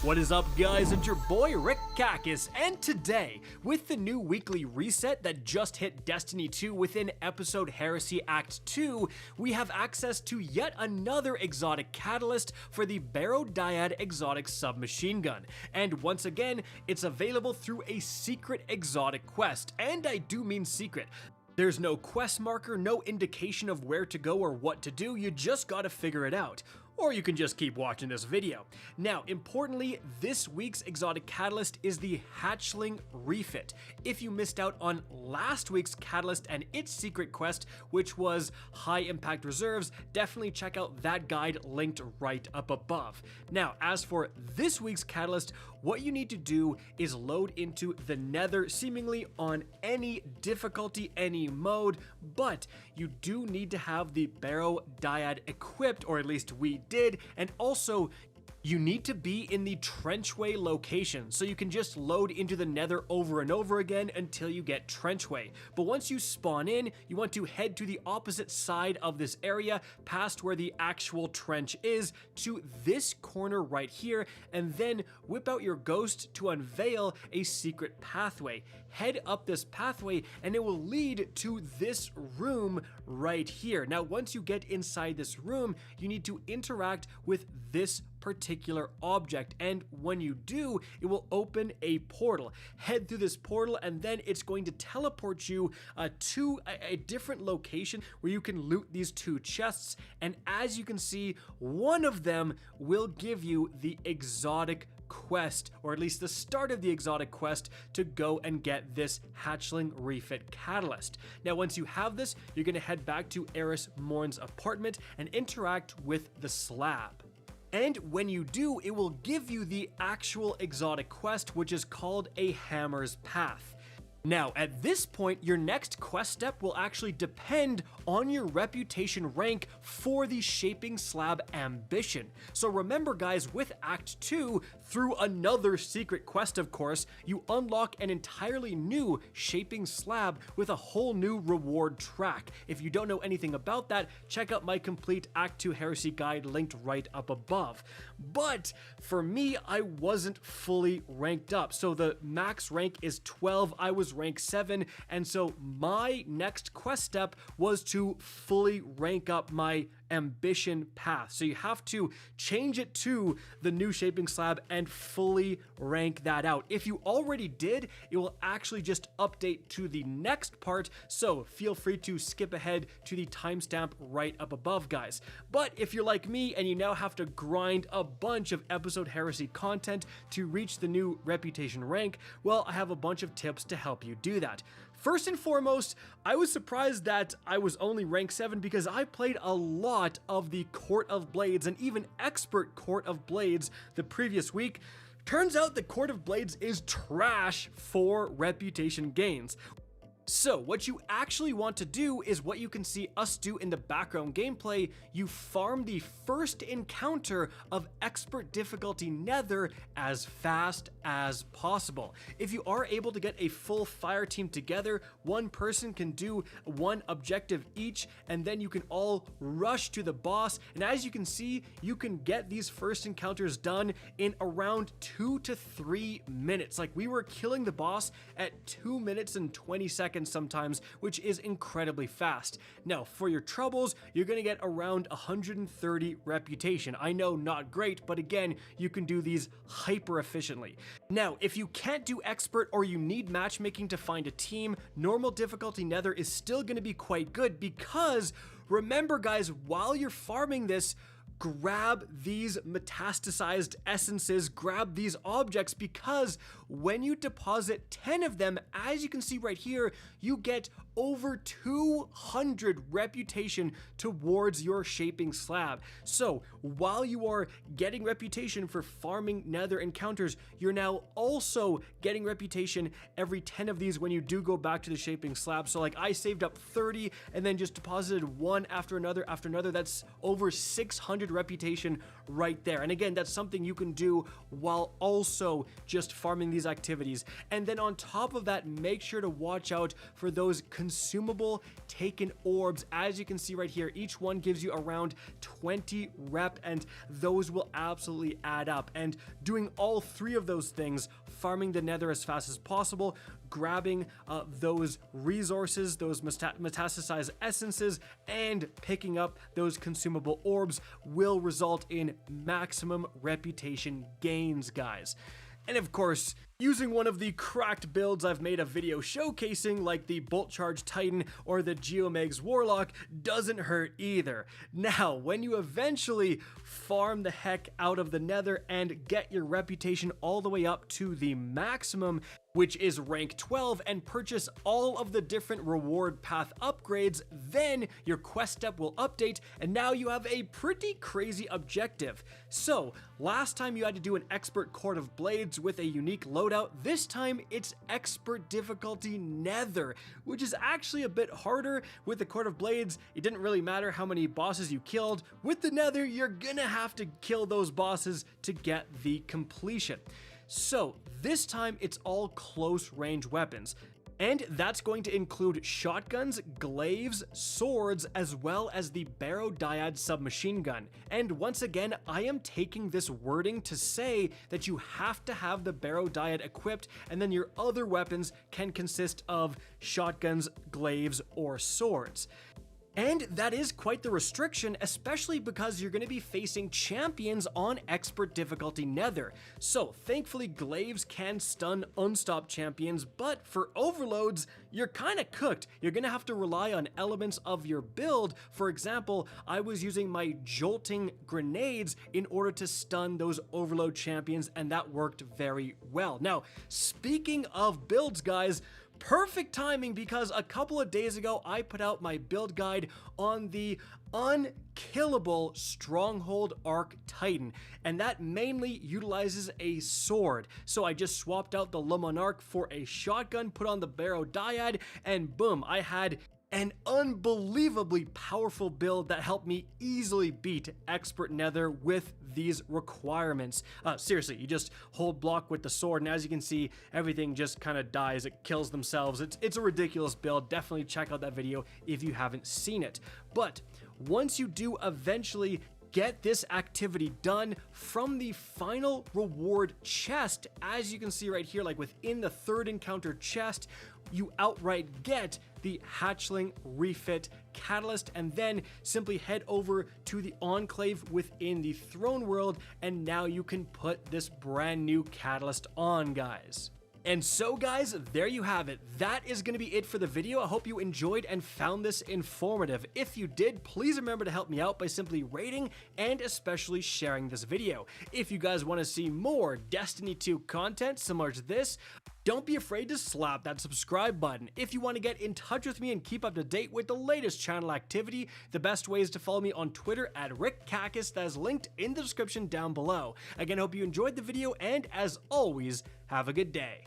What is up, guys? It's your boy Rick Kakis, and today, with the new weekly reset that just hit Destiny 2 within episode Heresy Act 2, we have access to yet another exotic catalyst for the Barrow Dyad exotic submachine gun. And once again, it's available through a secret exotic quest, and I do mean secret. There's no quest marker, no indication of where to go or what to do, you just gotta figure it out. Or you can just keep watching this video. Now, importantly, this week's exotic catalyst is the Hatchling Refit. If you missed out on last week's catalyst and its secret quest, which was High Impact Reserves, definitely check out that guide linked right up above. Now, as for this week's catalyst, what you need to do is load into the Nether seemingly on any difficulty, any mode, but you do need to have the Barrow Dyad equipped, or at least we did, and also you need to be in the Trenchway location, so you can just load into the Nether over and over again until you get Trenchway. But once you spawn in, you want to head to the opposite side of this area, past where the actual trench is, to this corner right here, and then whip out your ghost to unveil a secret pathway. Head up this pathway, and it will lead to this room right here. Now, once you get inside this room, you need to interact with this particular object, and when you do, it will open a portal. Head through this portal, and then it's going to teleport you to a different location where you can loot these two chests, and as you can see, one of them will give you the exotic quest, or at least the start of the exotic quest, to go and get this Hatchling Refit catalyst. Now, once you have this, you're going to head back to Eris Morn's apartment and interact with the slab. And when you do, it will give you the actual exotic quest, which is called a Hammer's Path. Now, at this point, your next quest step will actually depend on your reputation rank for the Shaping Slab ambition. So remember, guys, with Act 2, through another secret quest, of course, you unlock an entirely new Shaping Slab with a whole new reward track. If you don't know anything about that, check out my complete Act 2 Heresy guide linked right up above. But for me, I wasn't fully ranked up. So the max rank is 12. I was rank 7, and so my next quest step was to fully rank up my ambition path. So you have to change it to the new Shaping Slab and fully rank that out. If you already did, it will actually just update to the next part, so feel free to skip ahead to the timestamp right up above, guys. But if you're like me and you now have to grind a bunch of episode Heresy content to reach the new reputation rank, well, I have a bunch of tips to help you do that. First and foremost, I was surprised that I was only rank 7 because I played a lot of the Court of Blades and even Expert Court of Blades the previous week. Turns out the Court of Blades is trash for reputation gains. So what you actually want to do is what you can see us do in the background gameplay. You farm the first encounter of expert difficulty Nether as fast as possible. If you are able to get a full fire team together, one person can do one objective each, and then you can all rush to the boss. And as you can see, you can get these first encounters done in around 2 to 3 minutes. Like, we were killing the boss at 2 minutes and 20 seconds sometimes, which is incredibly fast. Now, for your troubles, you're going to get around 130 reputation. I know, not great, but again, you can do these hyper efficiently. Now, if you can't do expert or you need matchmaking to find a team, normal difficulty Nether is still going to be quite good, because remember, guys, while you're farming this, grab these metastasized essences, grab these objects, because when you deposit 10 of them, as you can see right here, you get over 200 reputation towards your Shaping Slab. So while you are getting reputation for farming Nether encounters, you're now also getting reputation every 10 of these when you do go back to the Shaping Slab. So like, I saved up 30 and then just deposited one after another. That's over 600 reputation right there. And again, that's something you can do while also just farming these activities. And then on top of that, make sure to watch out for those consumable taken orbs. As you can see right here, each one gives you around 20 rep, and those will absolutely add up. And doing all three of those things, farming the nether as fast as possible, grabbing those resources, those metastasized essences, and picking up those consumable orbs will result in maximum reputation gains, guys. And of course, using one of the cracked builds I've made a video showcasing, like the Bolt Charge Titan or the Geomegs Warlock, doesn't hurt either. Now, when you eventually farm the heck out of the nether and get your reputation all the way up to the maximum, which is rank 12, and purchase all of the different reward path upgrades, then your quest step will update, and now you have a pretty crazy objective. So, last time you had to do an expert Court of Blades with a unique loadout. This time it's expert difficulty nether, which is actually a bit harder. With the Court of Blades, it didn't really matter how many bosses you killed. With the nether, you're gonna have to kill those bosses to get the completion. So this time it's all close range weapons. And that's going to include shotguns, glaives, swords, as well as the Barrow Dyad submachine gun. And once again, I am taking this wording to say that you have to have the Barrow Dyad equipped, and then your other weapons can consist of shotguns, glaives, or swords. And that is quite the restriction, especially because you're going to be facing champions on expert difficulty nether. So thankfully glaives can stun unstopped champions, but for overloads, you're kind of cooked. You're going to have to rely on elements of your build. For example, I was using my jolting grenades in order to stun those overload champions, and that worked very well. Now, speaking of builds, guys, perfect timing, because a couple of days ago I put out my build guide on the unkillable Stronghold Arc Titan, and that mainly utilizes a sword. So I just swapped out the Le Monarch for a shotgun, put on the Barrow Dyad, and boom, I had an unbelievably powerful build that helped me easily beat expert nether with these requirements. Seriously, you just hold block with the sword, and as you can see, everything just kind of dies. It kills themselves. It's a ridiculous build. Definitely check out that video if you haven't seen it. But once you do eventually get this activity done, from the final reward chest, as you can see right here, like within the third encounter chest, you outright get the Hatchling Refit Catalyst, and then simply head over to the Enclave within the Throne World, and now you can put this brand new Catalyst on, guys. And so guys, there you have it. That is going to be it for the video. I hope you enjoyed and found this informative. If you did, please remember to help me out by simply rating and especially sharing this video. If you guys want to see more Destiny 2 content similar to this, don't be afraid to slap that subscribe button. If you want to get in touch with me and keep up to date with the latest channel activity, the best way is to follow me on Twitter at RickCacus, that is linked in the description down below. Again, I hope you enjoyed the video, and as always, have a good day.